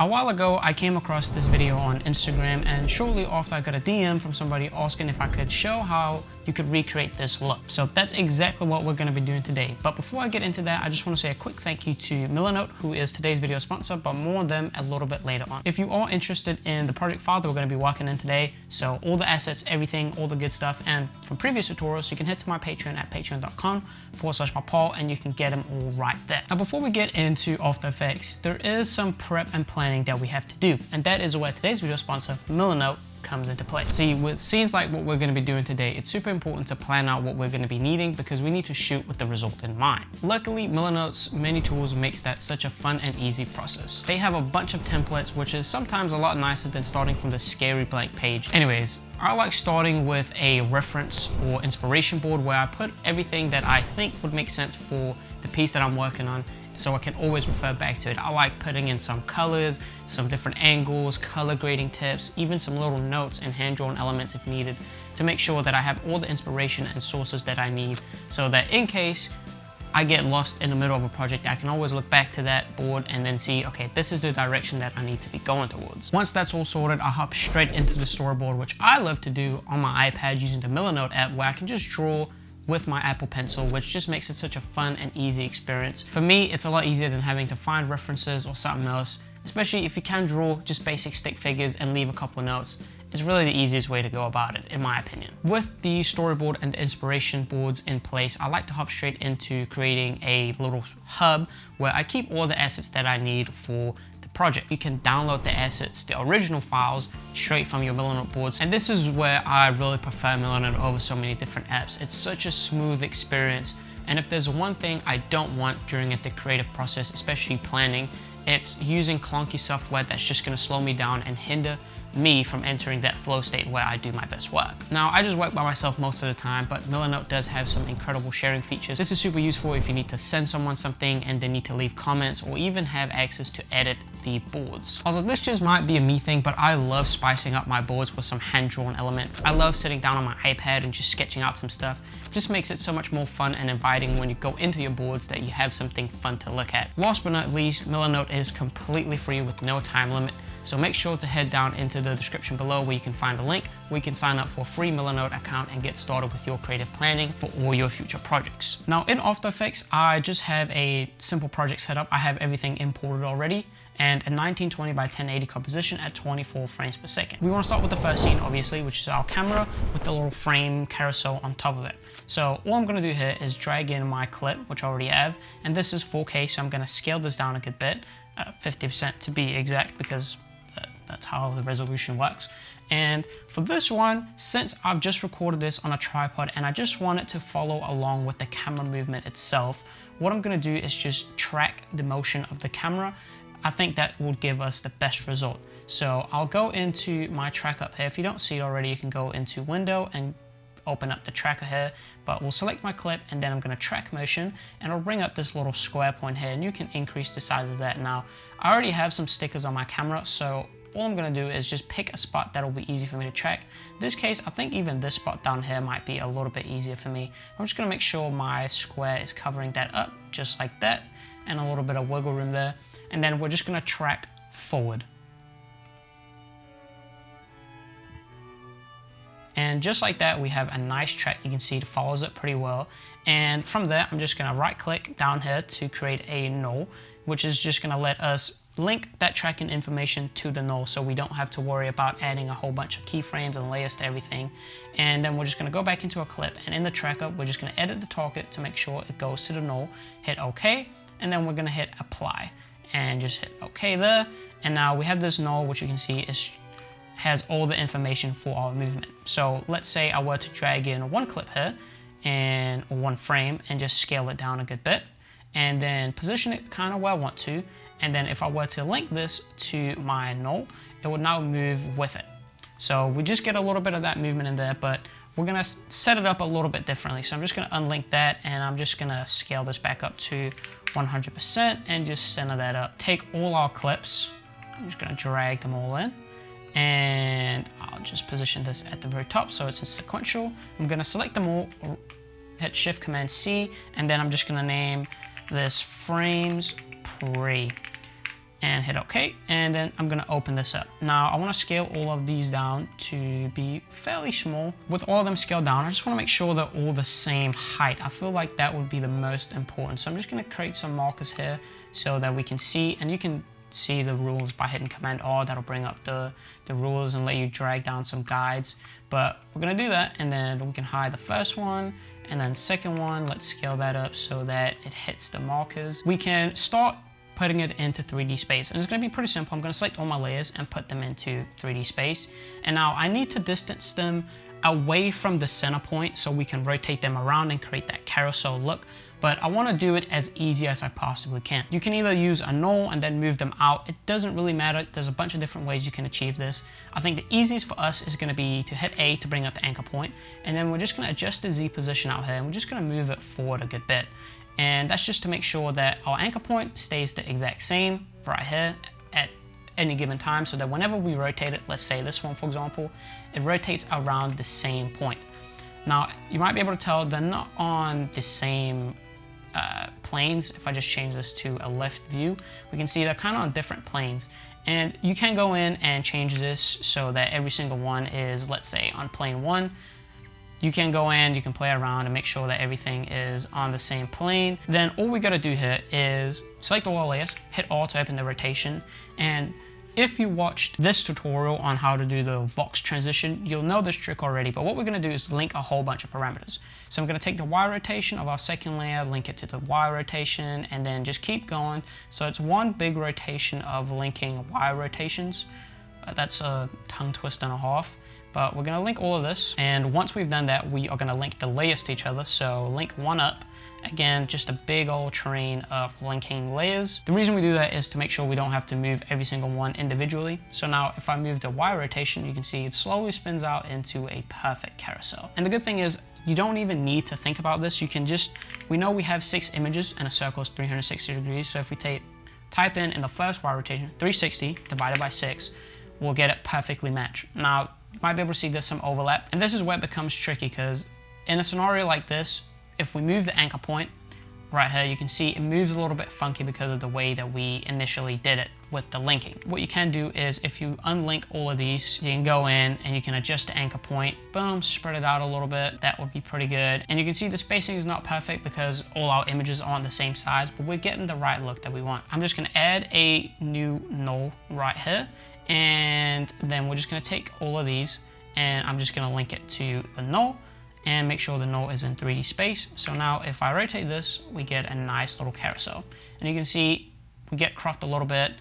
A while ago, I came across this video on Instagram, and shortly after I got a DM from somebody asking if I could show how you could recreate this look. So that's exactly what we're going to be doing today. But before I get into that, I just want to say a quick thank you to Milanote, who is today's video sponsor, but more on them a little bit later on. If you are interested in the project file that we're going to be working in today, so all the assets, everything, all the good stuff, and from previous tutorials, you can head to my Patreon at patreon.com/Mapal, and you can get them all right there. Now, before we get into After Effects, there is some prep and planning that we have to do, and that is where today's video sponsor, Milanote, comes into play. See, with scenes like what we're going to be doing today, it's super important to plan out what we're going to be needing because we need to shoot with the result in mind. Luckily, Milanote's many tools makes that such a fun and easy process. They have a bunch of templates, which is sometimes a lot nicer than starting from the scary blank page. Anyways, I like starting with a reference or inspiration board where I put everything that I think would make sense for the piece that I'm working on, so I can always refer back to it. I like putting in some colors, some different angles, color grading tips, even some little notes and hand-drawn elements if needed, to make sure that I have all the inspiration and sources that I need, so that in case I get lost in the middle of a project, I can always look back to that board and then see, okay, this is the direction that I need to be going towards. Once that's all sorted, I hop straight into the storyboard, which I love to do on my iPad using the Milanote app, where I can just draw with my Apple Pencil, which just makes it such a fun and easy experience. For me, it's a lot easier than having to find references or something else, especially if you can draw just basic stick figures and leave a couple notes. It's really the easiest way to go about it, in my opinion. With the storyboard and the inspiration boards in place, I like to hop straight into creating a little hub where I keep all the assets that I need for project. You can download the assets, the original files, straight from your Milanote boards. And this is where I really prefer Milanote over so many different apps. It's such a smooth experience. And if there's one thing I don't want during the creative process, especially planning, it's using clunky software that's just gonna slow me down and hinder me from entering that flow state where I do my best work. Now, I just work by myself most of the time, but Milanote does have some incredible sharing features. This is super useful if you need to send someone something and they need to leave comments or even have access to edit the boards. Also, this just might be a me thing, but I love spicing up my boards with some hand-drawn elements. I love sitting down on my iPad and just sketching out some stuff. It just makes it so much more fun and inviting when you go into your boards that you have something fun to look at. Last but not least, Milanote is completely free with no time limit. So make sure to head down into the description below where you can find a link where you can sign up for a free Milanote account and get started with your creative planning for all your future projects. Now in After Effects, I just have a simple project set up. I have everything imported already and a 1920 by 1080 composition at 24 frames per second. We want to start with the first scene, obviously, which is our camera with the little frame carousel on top of it. So all I'm going to do here is drag in my clip, which I already have, and this is 4K, so I'm going to scale this down a good bit, 50% to be exact, because that's how the resolution works. And for this one, since I've just recorded this on a tripod and I just want it to follow along with the camera movement itself, what I'm gonna do is just track the motion of the camera. I think that will give us the best result. So I'll go into my track up here. If you don't see it already, you can go into Window and open up the tracker here, but we'll select my clip and then I'm going to track motion and I'll bring up this little square point here and you can increase the size of that. Now, I already have some stickers on my camera, so all I'm going to do is just pick a spot that'll be easy for me to track. In this case, I think even this spot down here might be a little bit easier for me. I'm just going to make sure my square is covering that up just like that, and a little bit of wiggle room there. And then we're just going to track forward. And just like that, we have a nice track. You can see it follows it pretty well. And from there, I'm just gonna right click down here to create a null, which is just gonna let us link that tracking information to the null so we don't have to worry about adding a whole bunch of keyframes and layers to everything. And then we're just gonna go back into a clip, and in the tracker, we're just gonna edit the target to make sure it goes to the null, hit OK, and then we're gonna hit apply and just hit OK there. And now we have this null, which you can see has all the information for our movement. So let's say I were to drag in one clip here and one frame and just scale it down a good bit and then position it kind of where I want to. And then if I were to link this to my null, it would now move with it. So we just get a little bit of that movement in there, but we're gonna set it up a little bit differently. So I'm just gonna unlink that and I'm just gonna scale this back up to 100% and just center that up. Take all our clips, I'm just gonna drag them all in. And I'll just position this at the very top so it's a sequential. I'm gonna select them all, hit Shift Command C, and then I'm just gonna name this frames pre. and hit OK, and then I'm gonna open this up. Now I wanna scale all of these down to be fairly small. With all of them scaled down, I just wanna make sure they're all the same height. I feel like that would be the most important. So I'm just gonna create some markers here so that we can see, and you can see the rules by hitting Command R. That'll bring up the rules and let you drag down some guides. But we're gonna do that, and then we can hide the first one, and then second one, let's scale that up so that it hits the markers. We can start putting it into 3D space, and it's going to be pretty simple. I'm going to select all my layers and put them into 3D space, and now I need to distance them away from the center point so we can rotate them around and create that carousel look, but I want to do it as easy as I possibly can. You can either use a null and then move them out. It doesn't really matter. There's a bunch of different ways you can achieve this. I think the easiest for us is going to be to hit A to bring up the anchor point, and then we're just going to adjust the Z position out here, and we're just going to move it forward a good bit. And that's just to make sure that our anchor point stays the exact same right here at any given time, so that whenever we rotate it, let's say this one for example, it rotates around the same point. Now you might be able to tell they're not on the same planes. If I just change this to a left view, we can see they're kind of on different planes. And you can go in and change this so that every single one is, let's say, on plane 1. You can go in, you can play around and make sure that everything is on the same plane. Then all we gotta do here is select all our layers, hit R to open the rotation, and if you watched this tutorial on how to do the Vox transition, you'll know this trick already, but what we're gonna do is link a whole bunch of parameters. So I'm gonna take the Y rotation of our second layer, link it to the Y rotation, and then just keep going. So it's one big rotation of linking Y rotations. That's a tongue twist and a half. But we're gonna link all of this, and once we've done that, we are gonna link the layers to each other. So link one up, again, just a big old train of linking layers. The reason we do that is to make sure we don't have to move every single one individually. So now if I move the Y rotation, you can see it slowly spins out into a perfect carousel. And the good thing is, you don't even need to think about this. You can just, we know we have 6 images and a circle is 360 degrees. So if we type in the first Y rotation, 360 divided by 6, we'll get it perfectly matched. Now, you might be able to see there's some overlap, and this is where it becomes tricky, because in a scenario like this, if we move the anchor point right here, you can see it moves a little bit funky because of the way that we initially did it with the linking. What you can do is, if you unlink all of these, you can go in and you can adjust the anchor point, boom, spread it out a little bit. That would be pretty good. And you can see the spacing is not perfect because all our images aren't the same size, but we're getting the right look that we want. I'm just gonna add a new null right here, and then we're just gonna take all of these and I'm just gonna link it to the null and make sure the null is in 3D space. So now if I rotate this, we get a nice little carousel. And you can see we get cropped a little bit,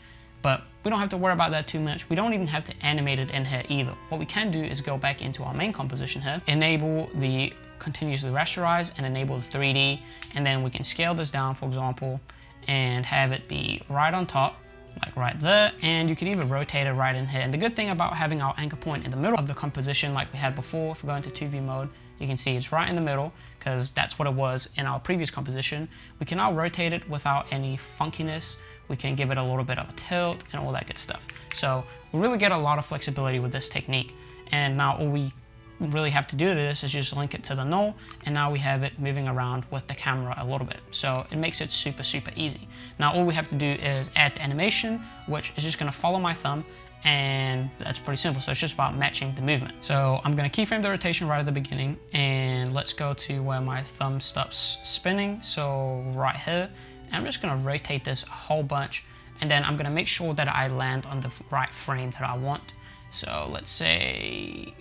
but we don't have to worry about that too much. We don't even have to animate it in here either. What we can do is go back into our main composition here, enable the continuously rasterize and enable the 3D, and then we can scale this down, for example, and have it be right on top, like right there, and you can even rotate it right in here. And the good thing about having our anchor point in the middle of the composition like we had before, if we go into 2V mode, you can see it's right in the middle because that's what it was in our previous composition. We can now rotate it without any funkiness. We can give it a little bit of a tilt and all that good stuff. So we really get a lot of flexibility with this technique. And now all we really have to do to this is just link it to the null, and now we have it moving around with the camera a little bit. So it makes it super, super easy. Now all we have to do is add the animation, which is just gonna follow my thumb, and that's pretty simple. So it's just about matching the movement. So I'm gonna keyframe the rotation right at the beginning, and let's go to where my thumb stops spinning. So right here, and I'm just gonna rotate this a whole bunch, and then I'm gonna make sure that I land on the right frame that I want. So let's say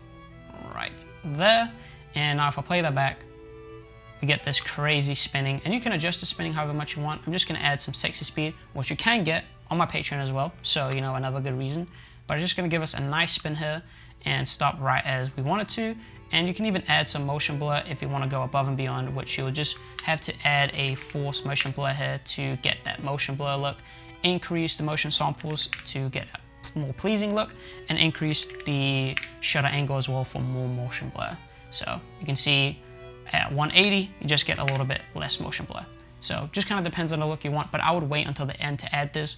right there, and now if I play that back, we get this crazy spinning, and you can adjust the spinning however much you want. I'm just gonna add some sexy speed, which you can get on my Patreon as well, so you know, another good reason. But I'm just gonna give us a nice spin here and stop right as we want it to. And you can even add some motion blur if you want to go above and beyond, which you'll just have to add a force motion blur here to get that motion blur look, increase the motion samples to get a more pleasing look, and increase the shutter angle as well for more motion blur. So you can see at 180, you just get a little bit less motion blur. So just kind of depends on the look you want, but I would wait until the end to add this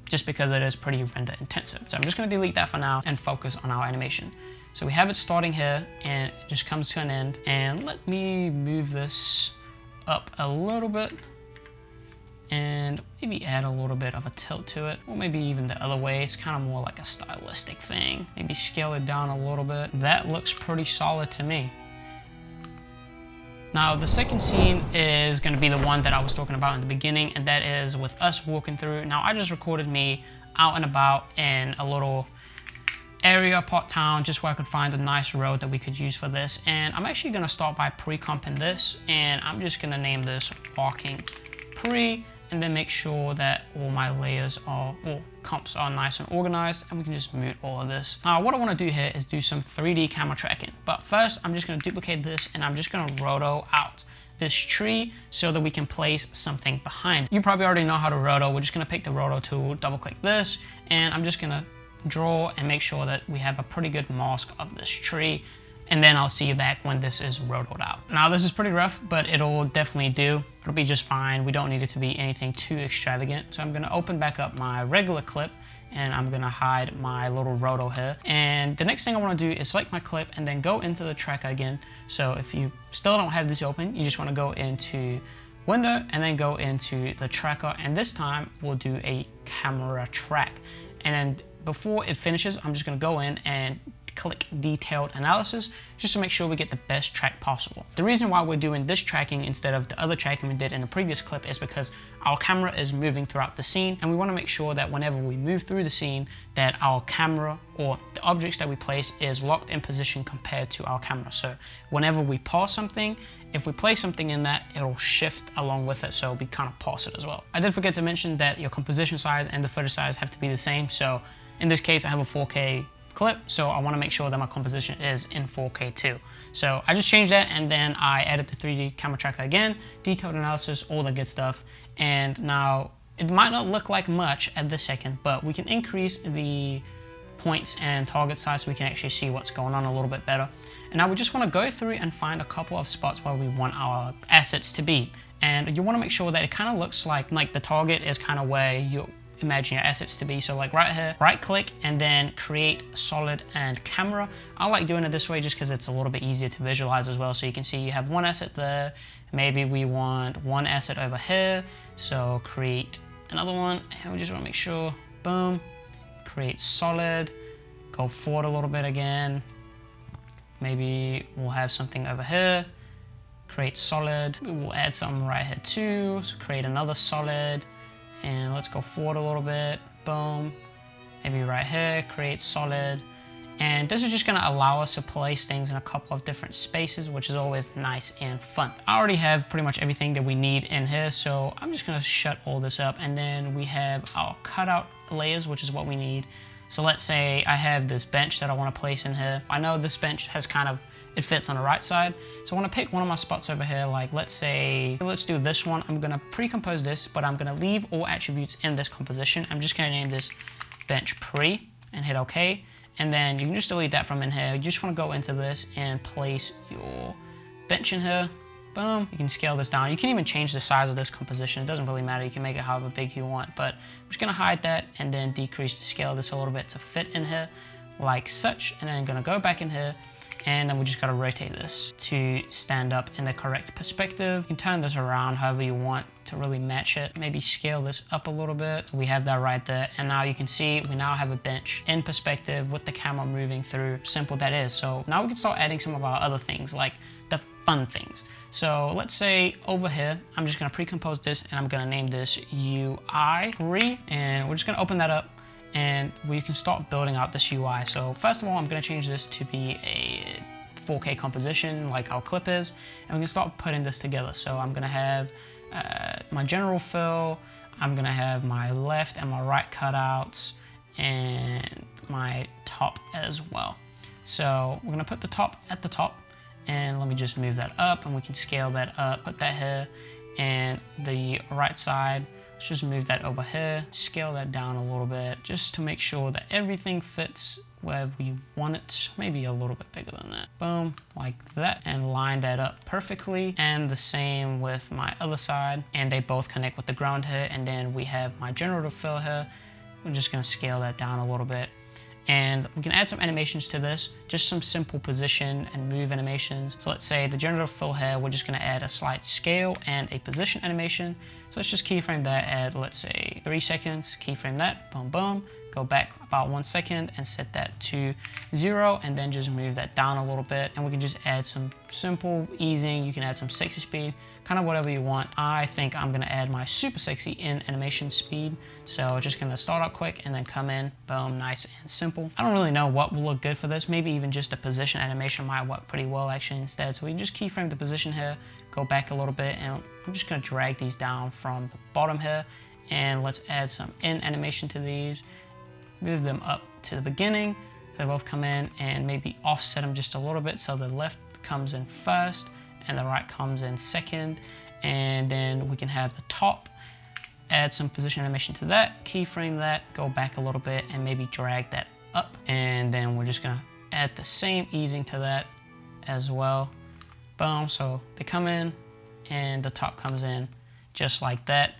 just because it is pretty render intensive. So I'm just gonna delete that for now and focus on our animation. So we have it starting here and it just comes to an end. And let me move this up a little bit. and maybe add a little bit of a tilt to it, or maybe even the other way. It's kind of more like a stylistic thing. Maybe scale it down a little bit. That looks pretty solid to me. Now the second scene is going to be the one that I was talking about in the beginning, and that is with us walking through. Now I just recorded me out and about in a little area, part town, just where I could find a nice road that we could use for this. And I'm actually going to start by pre-comping this, and I'm just going to name this walking pre, and then make sure that all my layers are, or comps are nice and organized, and we can just mute all of this. Now what I want to do here is do some 3D camera tracking, but first I'm just going to duplicate this, and I'm just going to roto out this tree so that we can place something behind. You probably already know how to roto. We're just going to pick the roto tool, double click this, and I'm just going to draw and make sure that we have a pretty good mask of this tree, and then I'll see you back when this is rotoed out. Now this is pretty rough, but it'll definitely do. It'll be just fine. We don't need it to be anything too extravagant. So I'm gonna open back up my regular clip, and I'm gonna hide my little roto here. And the next thing I wanna do is select my clip and then go into the tracker again. So if you still don't have this open, you just wanna go into Window and then go into the tracker, and this time we'll do a camera track. And then before it finishes, I'm just gonna go in and click detailed analysis just to make sure we get the best track possible. The reason why we're doing this tracking instead of the other tracking we did in the previous clip is because our camera is moving throughout the scene, and we want to make sure that whenever we move through the scene that our camera or the objects that we place is locked in position compared to our camera. So whenever we pause something, if we place something in that, it'll shift along with it, so we kind of pause it as well. I did forget to mention that your composition size and the footage size have to be the same. So in this case I have a 4K clip, so I want to make sure that my composition is in 4K too. So I just changed that, and then I added the 3D camera tracker again, detailed analysis, all the good stuff. And now it might not look like much at this second, but we can increase the points and target size so we can actually see what's going on a little bit better. And now we just want to go through and find a couple of spots where we want our assets to be. And you want to make sure that it kind of looks like the target is kind of where you imagine your assets to be. So like right here, right click and then create solid and camera. I like doing it this way just because it's a little bit easier to visualize as well. So you can see you have one asset there. Maybe we want one asset over here. So create another one, and we just want to make sure, boom, create solid, go forward a little bit again. Maybe we'll have something over here, create solid. We'll add something right here too. So create another solid. And let's go forward a little bit, boom, maybe right here, create solid. And this is just gonna allow us to place things in a couple of different spaces, which is always nice and fun. I already have pretty much everything that we need in here, so I'm just gonna shut all this up, and then we have our cutout layers, which is what we need. So let's say I have this bench that I wanna place in here. I know this bench has it fits on the right side. So I want to pick one of my spots over here, like let's do this one. I'm going to pre-compose this, but I'm going to leave all attributes in this composition. I'm just going to name this bench pre and hit OK. And then you can just delete that from in here. You just want to go into this and place your bench in here. Boom. You can scale this down. You can even change the size of this composition. It doesn't really matter. You can make it however big you want, but I'm just going to hide that and then decrease the scale of this a little bit to fit in here like such. And then I'm going to go back in here. And then we just gotta rotate this to stand up in the correct perspective. You can turn this around however you want to really match it. Maybe scale this up a little bit. We have that right there. And now you can see we now have a bench in perspective with the camera moving through. Simple that is. So now we can start adding some of our other things, like the fun things. So let's say over here, I'm just gonna pre-compose this, and I'm gonna name this UI3. And we're just gonna open that up, and we can start building out this UI. So first of all, I'm going to change this to be a 4K composition like our clip is, and we can start putting this together. So I'm going to have my general fill, I'm going to have my left and my right cutouts, and my top as well. So we're going to put the top at the top, and let me just move that up, and we can scale that up, put that here, and the right side, let's just move that over here, scale that down a little bit, just to make sure that everything fits where we want it, maybe a little bit bigger than that. Boom, like that, and line that up perfectly. And the same with my other side, and they both connect with the ground here. And then we have my generative fill here. We're just gonna scale that down a little bit. And we can add some animations to this, just some simple position and move animations. So let's say the generative fill here, we're just gonna add a slight scale and a position animation. So let's just keyframe that at, let's say 3 seconds, keyframe that, boom, boom. Go back about 1 second and set that to 0, and then just move that down a little bit. And we can just add some simple easing. You can add some sexy speed, kind of whatever you want. I think I'm gonna add my super sexy in animation speed. So just gonna start out quick and then come in, boom, nice and simple. I don't really know what will look good for this. Maybe even just a position animation might work pretty well actually instead. So we can just keyframe the position here, go back a little bit, and I'm just gonna drag these down from the bottom here. And let's add some in animation to these. Move them up to the beginning. They both come in, and maybe offset them just a little bit so the left comes in first and the right comes in second. And then we can have the top, add some position animation to that, keyframe that, go back a little bit and maybe drag that up. And then we're just gonna add the same easing to that as well. Boom, so they come in and the top comes in just like that.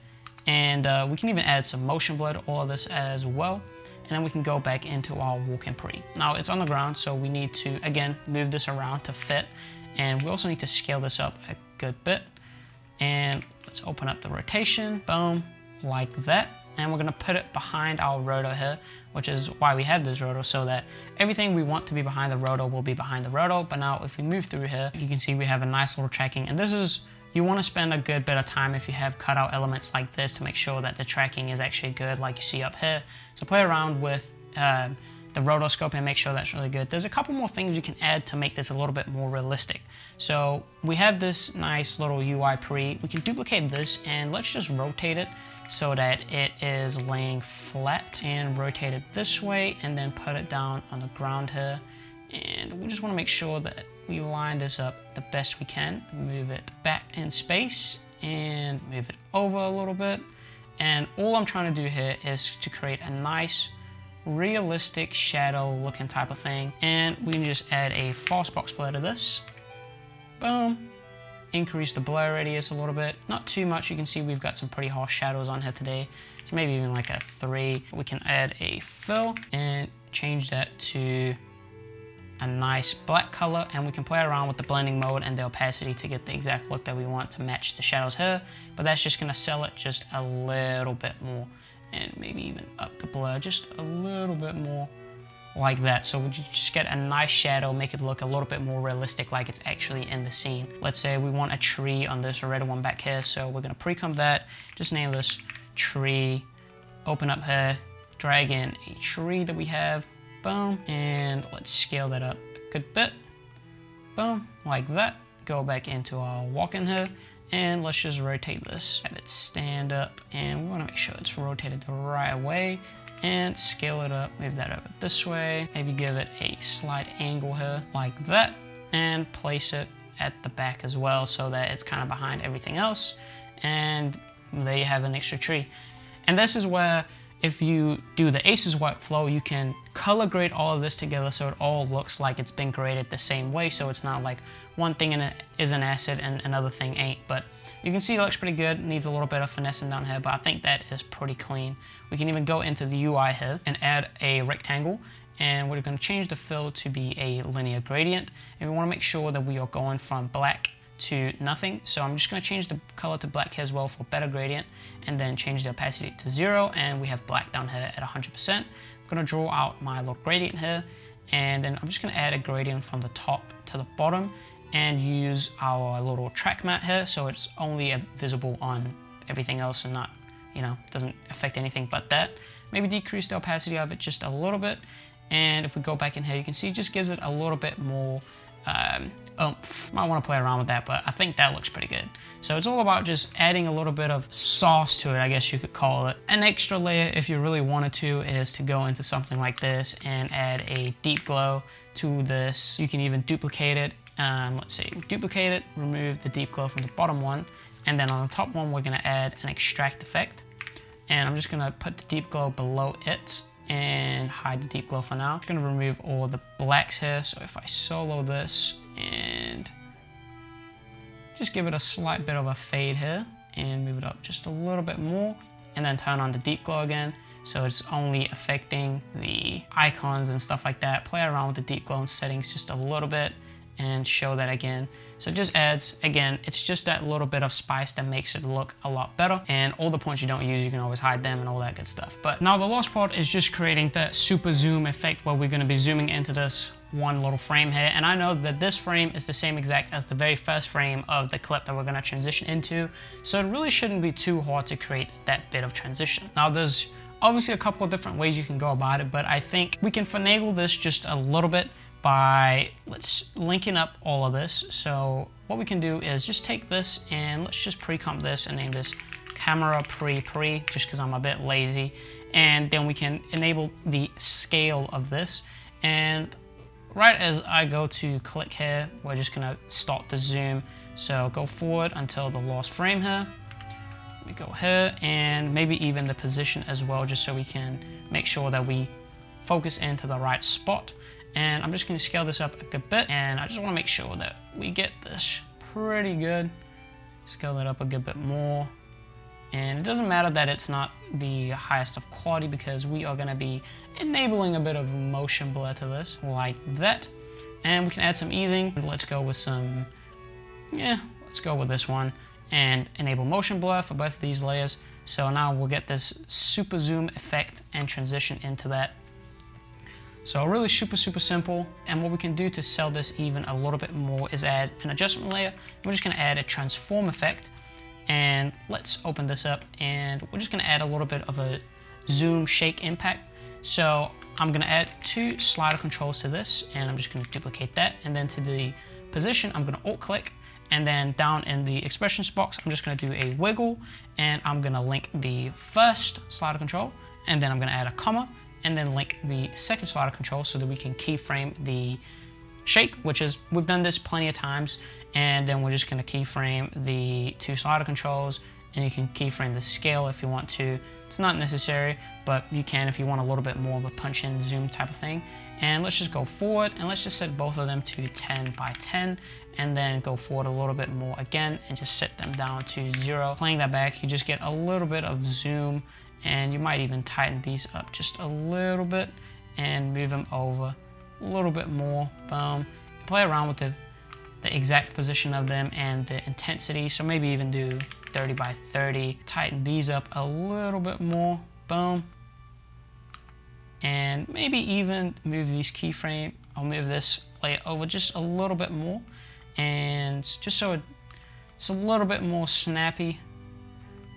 And we can even add some motion blur to all of this as well. And then we can go back into our walk-in pre. Now it's on the ground, so we need to, again, move this around to fit. And we also need to scale this up a good bit. And let's open up the rotation, boom, like that. And we're gonna put it behind our rotor here, which is why we have this rotor, so that everything we want to be behind the rotor will be behind the rotor. But now if we move through here, you can see we have a nice little tracking. And this is, you want to spend a good bit of time if you have cutout elements like this to make sure that the tracking is actually good, like you see up here. So play around with the rotoscope and make sure that's really good. There's a couple more things you can add to make this a little bit more realistic. So we have this nice little UI pre. We can duplicate this and let's just rotate it so that it is laying flat, and rotate it this way and then put it down on the ground here. And we just want to make sure that we line this up the best we can. Move it back in space and move it over a little bit. And all I'm trying to do here is to create a nice realistic shadow looking type of thing. And we can just add a fastbox blur to this. Boom. Increase the blur radius a little bit. Not too much. You can see we've got some pretty harsh shadows on here today. So maybe even like a 3. We can add a fill and change that to a nice black color, and we can play around with the blending mode and the opacity to get the exact look that we want to match the shadows here. But that's just gonna sell it just a little bit more, and maybe even up the blur just a little bit more, like that. So we just get a nice shadow, make it look a little bit more realistic, like it's actually in the scene. Let's say we want a tree on this red one back here, so we're gonna pre-comp that, just name this tree, open up here, drag in a tree that we have, boom, and let's scale that up a good bit, boom, like that. Go back into our walk-in here, and let's just rotate this, have it stand up, and we want to make sure it's rotated the right way, and scale it up, move that over this way, maybe give it a slight angle here, like that, and place it at the back as well, so that it's kind of behind everything else, and there you have an extra tree. And this is where, if you do the Asus workflow, you can color grade all of this together so it all looks like it's been graded the same way, so it's not like one thing in it is an asset and another thing ain't. But you can see it looks pretty good, needs a little bit of finessing down here, but I think that is pretty clean. We can even go into the UI here and add a rectangle, and we're going to change the fill to be a linear gradient, and we want to make sure that we are going from black to nothing. So I'm just going to change the color to black here as well for better gradient, and then change the opacity to 0, and we have black down here at 100%. I'm going to draw out my little gradient here, and then I'm just going to add a gradient from the top to the bottom and use our little track matte here so it's only visible on everything else and not, you know, doesn't affect anything but that. Maybe decrease the opacity of it just a little bit, and if we go back in here, you can see it just gives it a little bit more oomph. Might want to play around with that, but I think that looks pretty good. So it's all about just adding a little bit of sauce to it, I guess you could call it. An extra layer, if you really wanted to, is to go into something like this and add a deep glow to this. You can even duplicate it. Let's see, duplicate it, remove the deep glow from the bottom one, and then on the top one, we're gonna add an extract effect. And I'm just gonna put the deep glow below it and hide the deep glow for now. I'm gonna remove all the blacks here. So if I solo this and just give it a slight bit of a fade here and move it up just a little bit more, and then turn on the deep glow again, so it's only affecting the icons and stuff like that. Play around with the deep glow settings just a little bit and show that again. So it just adds, again, it's just that little bit of spice that makes it look a lot better. And all the points you don't use, you can always hide them and all that good stuff. But now the last part is just creating that super zoom effect where we're going to be zooming into this one little frame here. And I know that this frame is the same exact as the very first frame of the clip that we're going to transition into. So it really shouldn't be too hard to create that bit of transition. Now there's obviously a couple of different ways you can go about it, but I think we can finagle this just a little bit by let's linking up all of this. So what we can do is just take this and let's just pre-comp this and name this camera pre just because I'm a bit lazy, and then we can enable the scale of this, and right as I go to click here, we're just gonna start the zoom. So go forward until the last frame here. Let me go here and maybe even the position as well, just so we can make sure that we focus into the right spot. And I'm just going to scale this up a good bit, and I just want to make sure that we get this pretty good. Scale that up a good bit more. And it doesn't matter that it's not the highest of quality, because we are going to be enabling a bit of motion blur to this, like that. And we can add some easing. Let's go with some, let's go with this one and enable motion blur for both of these layers. So now we'll get this super zoom effect and transition into that. So really super simple. And what we can do to sell this even a little bit more is add an adjustment layer. We're just going to add a transform effect, and let's open this up, and we're just going to add a little bit of a zoom shake impact. So I'm going to add 2 slider controls to this, and I'm just going to duplicate that, and then to the position I'm going to alt click, and then down in the expressions box I'm just going to do a wiggle, and I'm going to link the first slider control, and then I'm going to add a comma, and then link the second slider control so that we can keyframe the shake, which is, we've done this plenty of times. And then we're just going to keyframe the 2 slider controls, and you can keyframe the scale if you want to. It's not necessary, but you can if you want a little bit more of a punch in zoom type of thing. And let's just go forward, and let's just set both of them to 10 by 10, and then go forward a little bit more again and just set them down to 0. Playing that back, you just get a little bit of zoom, and you might even tighten these up just a little bit and move them over a little bit more. Boom. Play around with the exact position of them and the intensity. So maybe even do 30 by 30. Tighten these up a little bit more. Boom. And maybe even move these keyframe. I'll move this layer over just a little bit more, and just so it's a little bit more snappy.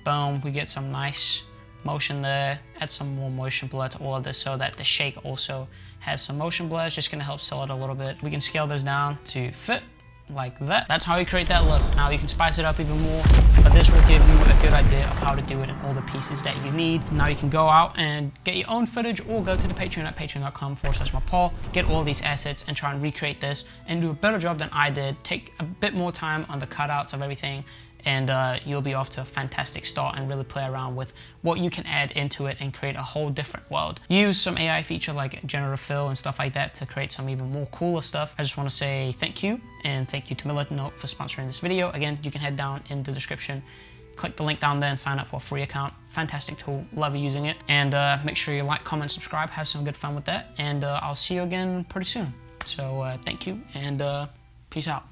Boom. We get some nice motion there. Add some more motion blur to all of this so that the shake also has some motion blur. It's just going to help sell it a little bit. We can scale this down to fit like that. That's how you create that look. Now you can spice it up even more, but this will give you a good idea of how to do it in all the pieces that you need. Now you can go out and get your own footage, or go to the Patreon at patreon.com/Mapal, get all these assets and try and recreate this and do a better job than I did. Take a bit more time on the cutouts of everything, and you'll be off to a fantastic start and really play around with what you can add into it and create a whole different world. Use some AI feature like generative fill and stuff like that to create some even more cooler stuff. I just want to say thank you, and thank you to Milanote for sponsoring this video. Again, you can head down in the description, click the link down there and sign up for a free account. Fantastic tool, love using it. And make sure you like, comment, subscribe, have some good fun with that, and I'll see you again pretty soon. So thank you, and peace out.